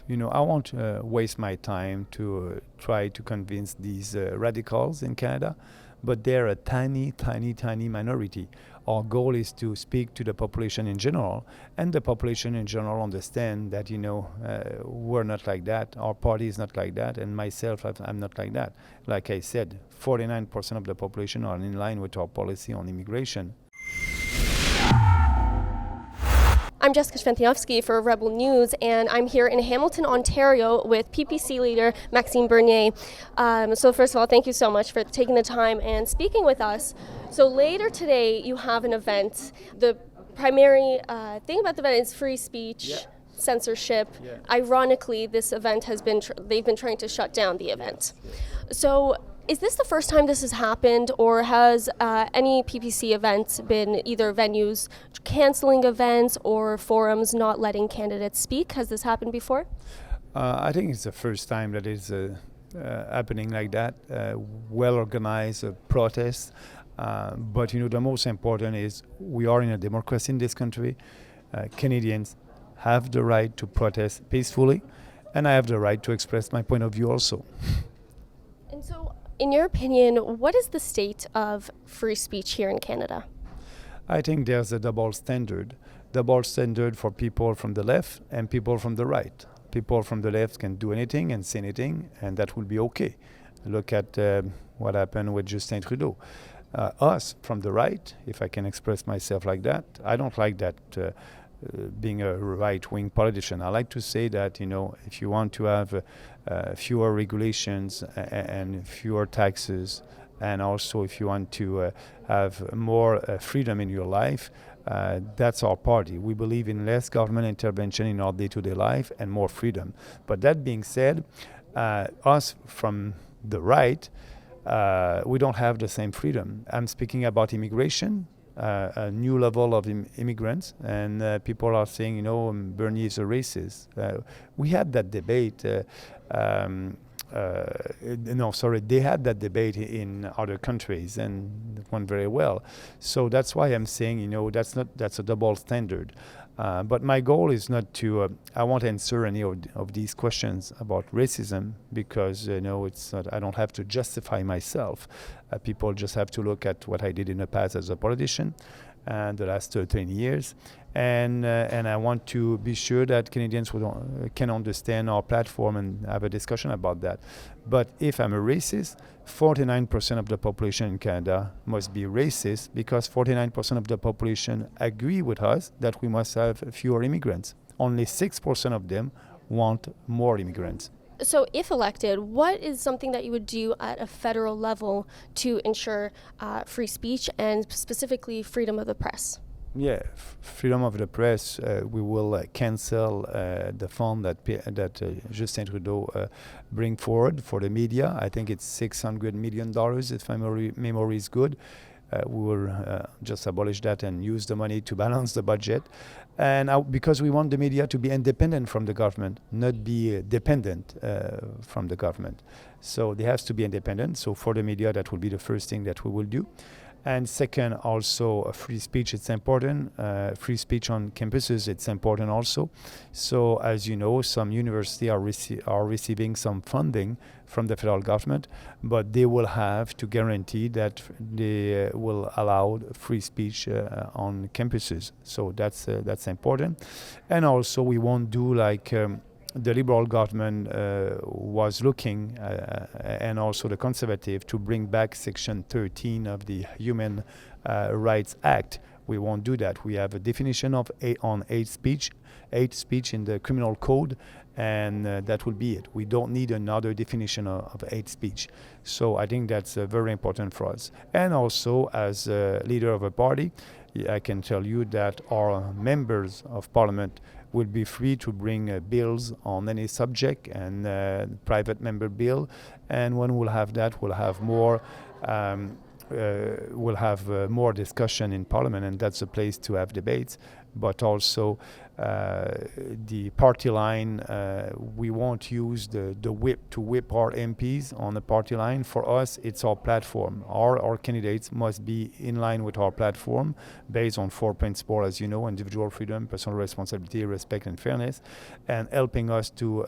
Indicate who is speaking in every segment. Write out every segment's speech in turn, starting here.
Speaker 1: I won't waste my time to try to convince these radicals in Canada, but they're a tiny, tiny, tiny minority. Our goal is to speak to the population in general, and the population in general understand that, we're not like that, our party is not like that, and myself, I'm not like that. Like I said, 49% of the population are in line with our policy on immigration.
Speaker 2: I'm Jessica Swietoniowski for Rebel News, and I'm here in Hamilton, Ontario with PPC leader Maxime Bernier. So first of all, thank you so much for taking the time and speaking with us. So later today you have an event. The primary thing about the event is free speech, censorship. Yeah. Ironically, this event has been, they've been trying to shut down the event. So is this the first time this has happened, or has any PPC events been either venues canceling events or forums not letting candidates speak? Has this happened before?
Speaker 1: I think it's the first time that it's happening like that. Well-organized protests. But the most important is we are in a democracy in this country. Canadians have the right to protest peacefully, and I have the right to express my point of view also.
Speaker 2: And so, in your opinion, what is the state of free speech here in Canada?
Speaker 1: I think there's a double standard for people from the left and people from the right. People from the left can do anything and say anything, and that will be okay. Look at what happened with Justin Trudeau. Us from the right, if I can express myself like that, I don't like that being a right-wing politician. I like to say that, if you want to have fewer regulations and fewer taxes, and also if you want to have more freedom in your life, that's our party. We believe in less government intervention in our day-to-day life and more freedom. But that being said, us from the right, we don't have the same freedom. I'm speaking about immigration, a new level of immigrants, and people are saying, Bernier is a racist. We had that debate. They had that debate in other countries, and it went very well. So that's why I'm saying, that's a double standard. But my goal is not to, I won't answer any of these questions about racism because, it's not, I don't have to justify myself. People just have to look at what I did in the past as a politician and the last 13 years. And I want to be sure that Canadians can understand our platform and have a discussion about that. But if I'm a racist, 49% of the population in Canada must be racist because 49% of the population agree with us that we must have fewer immigrants. Only 6% of them want more immigrants.
Speaker 2: So if elected, what is something that you would do at a federal level to ensure free speech and specifically freedom of the press?
Speaker 1: Yeah, freedom of the press. We will cancel the fund that Justin Trudeau bring forward for the media. I think it's $600 million, if my memory is good. We will just abolish that and use the money to balance the budget. And because we want the media to be independent from the government, not be dependent from the government. So they have to be independent. So for the media, that will be the first thing that we will do. And second, also free speech, it's important. Free speech on campuses, it's important also. So as you know, some universities are receiving some funding from the federal government, but they will have to guarantee that they will allow free speech on campuses. So that's important. And also we won't do like the Liberal government was looking, and also the Conservative, to bring back Section 13 of the Human Rights Act. We won't do that. We have a definition of hate speech in the criminal code, and that will be it. We don't need another definition of hate speech. So I think that's very important for us. And also, as a leader of a party, I can tell you that our members of parliament will be free to bring bills on any subject, and private member bill. And when we'll have that, we'll have more more discussion in Parliament, and that's a place to have debates. But also, the party line. We won't use the whip to whip our MPs on the party line. For us, it's our platform. Our candidates must be in line with our platform based on 4 principles, as you know: individual freedom, personal responsibility, respect, and fairness, and helping us to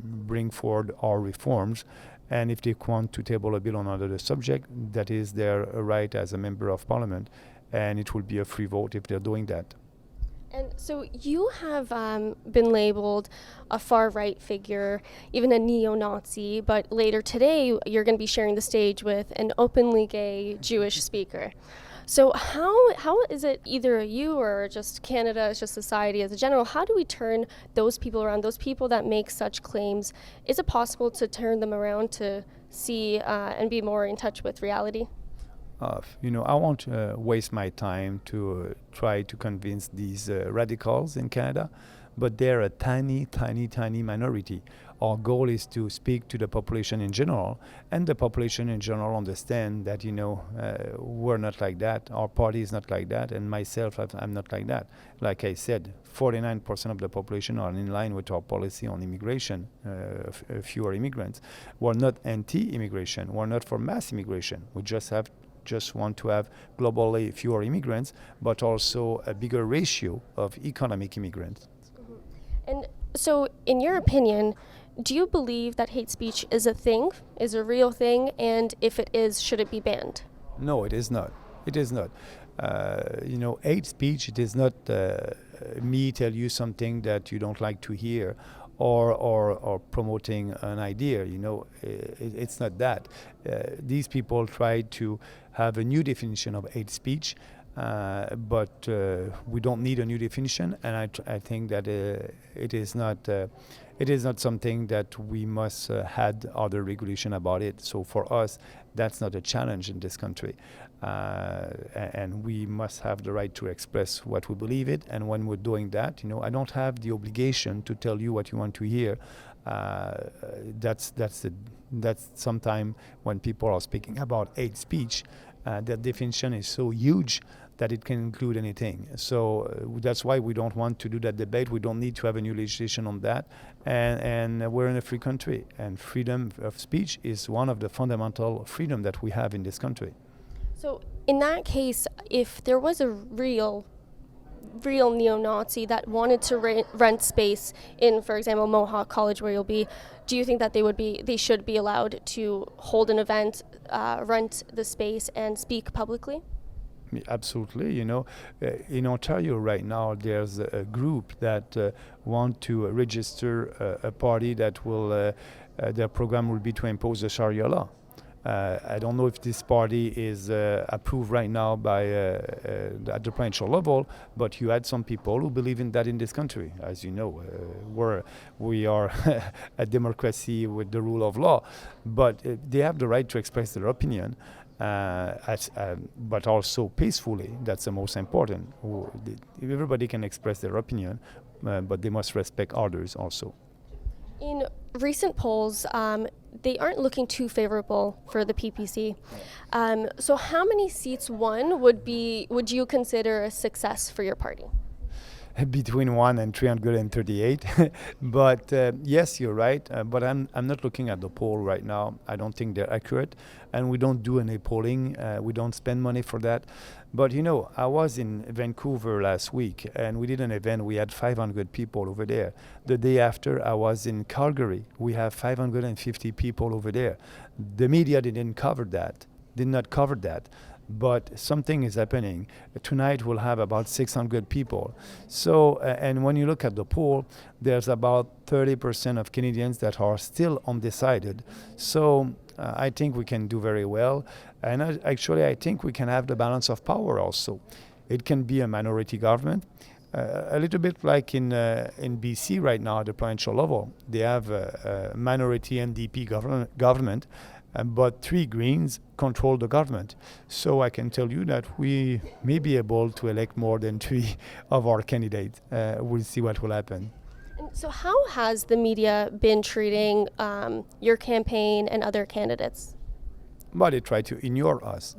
Speaker 1: bring forward our reforms. And if they want to table a bill on another subject, that is their right as a member of parliament, and it will be a free vote if they're doing that.
Speaker 2: And so you have been labeled a far-right figure, even a neo-Nazi, but later today you're going to be sharing the stage with an openly gay Jewish speaker. So how is it, either you or just Canada, just society as a general, how do we turn those people around, those people that make such claims? Is it possible to turn them around to see and be more in touch with reality?
Speaker 1: I won't waste my time to try to convince these radicals in Canada, but they're a tiny, tiny, tiny minority. Our goal is to speak to the population in general, and the population in general understand that, we're not like that, our party is not like that, and myself, I'm not like that. Like I said, 49% of the population are in line with our policy on immigration, fewer immigrants. We're not anti-immigration, we're not for mass immigration. We just want to have globally fewer immigrants, but also a bigger ratio of economic immigrants.
Speaker 2: Mm-hmm. And so, in your opinion, do you believe that hate speech is a thing, is a real thing, and if it is, should it be banned?
Speaker 1: No, it is not. It is not. Hate speech, it is not me tell you something that you don't like to hear, or promoting an idea. It's not that. These people try to have a new definition of hate speech, but we don't need a new definition, and I think that it is not something that we must had other regulation about it. So for us, that's not a challenge in this country, and we must have the right to express what we believe it. And when we're doing that, I don't have the obligation to tell you what you want to hear. That's sometimes when people are speaking about hate speech, the definition is so huge that it can include anything. So that's why we don't want to do that debate. We don't need to have a new legislation on that. And we're in a free country, and freedom of speech is one of the fundamental freedom that we have in this country.
Speaker 2: So in that case, if there was a real neo-Nazi that wanted to rent space in, for example, Mohawk College, where you'll be, do you think that they should be allowed to hold an event, rent the space, and speak publicly?
Speaker 1: Absolutely. In Ontario right now, there's a group that want to register a party that will, their program will be to impose the Sharia law. I don't know if this party is approved right now by at the provincial level, but you had some people who believe in that in this country. As you know, we are a democracy with the rule of law, but they have the right to express their opinion, but also peacefully. That's the most important. Everybody can express their opinion, but they must respect others also.
Speaker 2: In recent polls, they aren't looking too favorable for the PPC. So how many seats won would you consider a success for your party?
Speaker 1: Between 1 and 338. But yes, you're right. But I'm not looking at the poll right now. I don't think they're accurate, and we don't do any polling. We don't spend money for that. But I was in Vancouver last week, and we did an event. We had 500 people over there. The day after, I was in Calgary. We have 550 people over there. The media did not cover that. But something is happening. Tonight we'll have about 600 people. So, and when you look at the poll, there's about 30% of Canadians that are still undecided. So I think we can do very well. And I think we can have the balance of power also. It can be a minority government, a little bit like in BC right now at the provincial level. They have a minority NDP government, but 3 Greens control the government. So I can tell you that we may be able to elect more than 3 of our candidates. We'll see what will happen.
Speaker 2: And so how has the media been treating your campaign and other candidates?
Speaker 1: But they try to ignore us,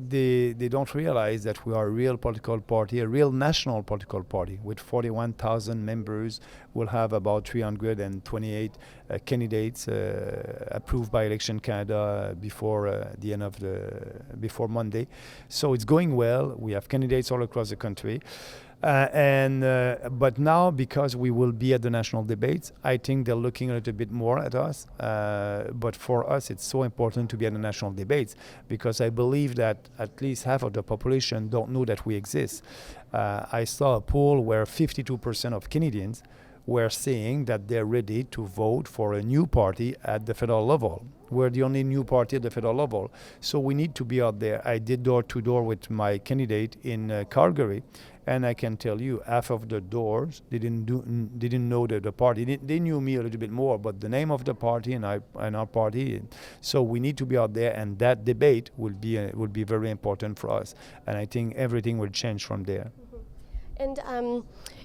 Speaker 1: they don't realize that we are a real political party, a real national political party with 41,000 members. We'll have about 328 candidates approved by Election Canada before Monday. So it's going well. We have candidates all across the country. But now, because we will be at the national debates, I think they're looking a little bit more at us. But for us, it's so important to be at the national debates, because I believe that at least half of the population don't know that we exist. I saw a poll where 52% of Canadians were saying that they're ready to vote for a new party at the federal level. We're the only new party at the federal level. So we need to be out there. I did door-to-door with my candidate in Calgary, and I can tell you, half of the doors didn't know the party. They knew me a little bit more, but the name of the party and our party. So we need to be out there, and that debate will be very important for us. And I think everything will change from there.
Speaker 2: And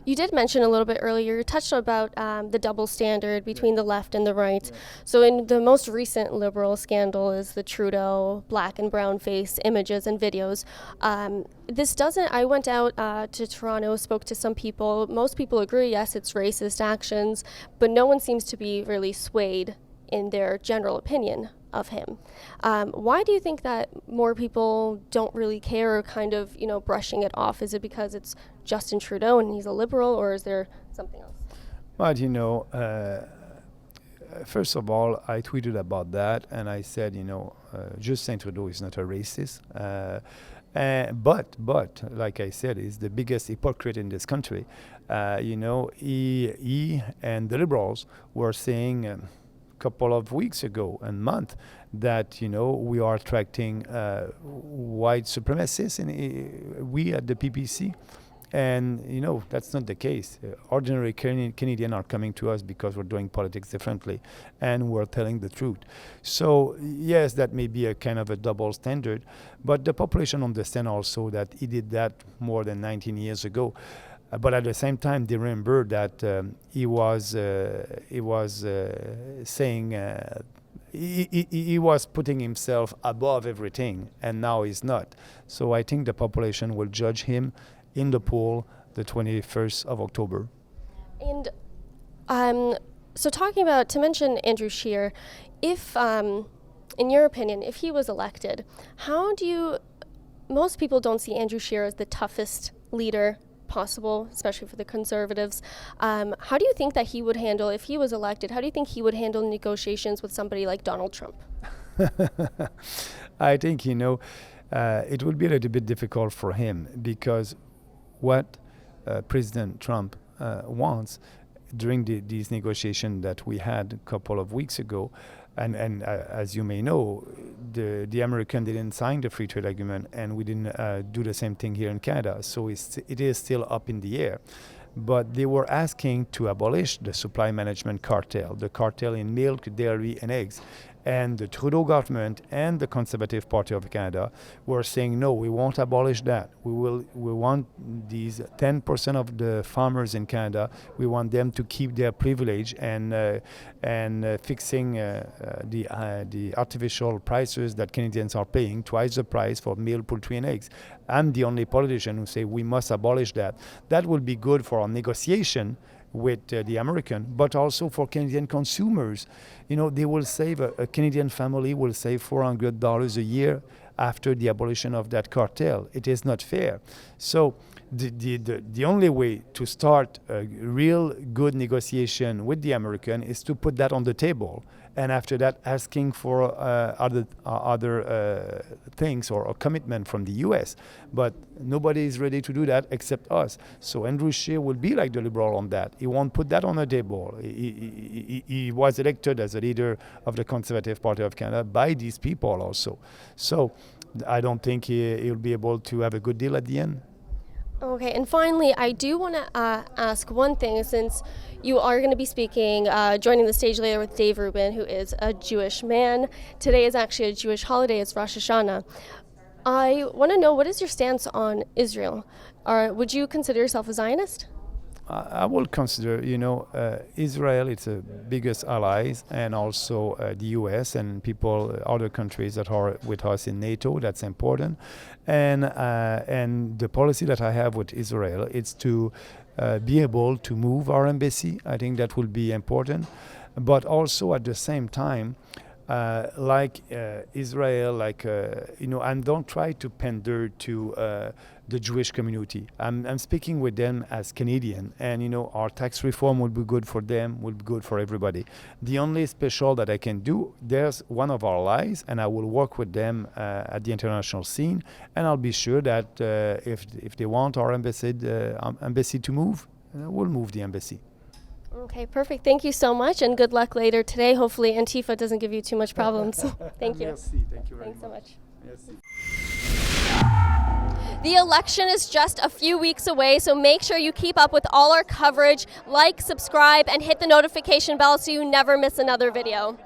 Speaker 2: you did mention a little bit earlier, you touched about the double standard between the left and the right. Yeah. So in the most recent Liberal scandal is the Trudeau black and brown face images and videos. I went out to Toronto, spoke to some people. Most people agree, yes, it's racist actions, but no one seems to be really swayed in their general opinion of him. Why do you think that more people don't really care, or kind of, brushing it off? Is it because it's Justin Trudeau and he's a Liberal, or is there something else?
Speaker 1: Well, first of all, I tweeted about that, and I said, Justin Trudeau is not a racist. But like I said, he's the biggest hypocrite in this country. He and the Liberals were saying couple of weeks ago and month that we are attracting white supremacists we at the PPC, and that's not the case. Ordinary Canadians are coming to us because we're doing politics differently and we're telling the truth. So yes, that may be a kind of a double standard, but the population understand also that he did that more than 19 years ago. But at the same time, they remember that he was saying he was putting himself above everything, and now he's not. So I think the population will judge him in the poll the 21st of October.
Speaker 2: And so to mention Andrew Scheer, if, in your opinion, if he was elected, most people don't see Andrew Scheer as the toughest leader possible, especially for the Conservatives. How do you think that he would handle, if he was elected, how do you think he would handle negotiations with somebody like Donald Trump?
Speaker 1: I think, it would be a little bit difficult for him, because what President Trump wants during these negotiations that we had a couple of weeks ago, and as you may know, the American didn't sign the free trade agreement, and we didn't do the same thing here in Canada. So it is still up in the air. But they were asking to abolish the supply management cartel, the cartel in milk, dairy, and eggs. And the Trudeau government and the Conservative Party of Canada were saying, no, we won't abolish that. We want these 10% of the farmers in Canada, we want them to keep their privilege and fixing the artificial prices that Canadians are paying, twice the price for milk, poultry, and eggs. I'm the only politician who say we must abolish that. That will be good for our negotiation with the American, but also for Canadian consumers. They will save, a Canadian family will save $400 a year after the abolition of that cartel. It is not fair. So the only way to start a real good negotiation with the American is to put that on the table, and after that asking for other things or a commitment from the US. But nobody is ready to do that except us. So Andrew Scheer will be like the Liberal on that. He won't put that on the table. He was elected as a leader of the Conservative Party of Canada by these people also. So I don't think he'll be able to have a good deal at the end.
Speaker 2: Okay, and finally, I do want to ask one thing, since you are going to be speaking, joining the stage later with Dave Rubin, who is a Jewish man. Today is actually a Jewish holiday, it's Rosh Hashanah. I want to know, what is your stance on Israel? Would you consider yourself a Zionist?
Speaker 1: I will consider, Israel, it's the biggest allies, and also the U.S. and other countries that are with us in NATO. That's important, and the policy that I have with Israel is to be able to move our embassy. I think that will be important, but also at the same time, like Israel, and don't try to pander to the Jewish community. I'm speaking with them as Canadian, and our tax reform will be good for them, will be good for everybody. The only special that I can do, there's one of our allies, and I will work with them at the international scene, and I'll be sure that if they want our embassy to move, we'll move the embassy.
Speaker 2: Okay, perfect. Thank you so much, and good luck later today. Hopefully Antifa doesn't give you too much problems. Thank you.
Speaker 1: Merci. Thank you very
Speaker 2: Thanks so much.
Speaker 1: Merci.
Speaker 2: The election is just a few weeks away, so make sure you keep up with all our coverage, like, subscribe, and hit the notification bell so you never miss another video.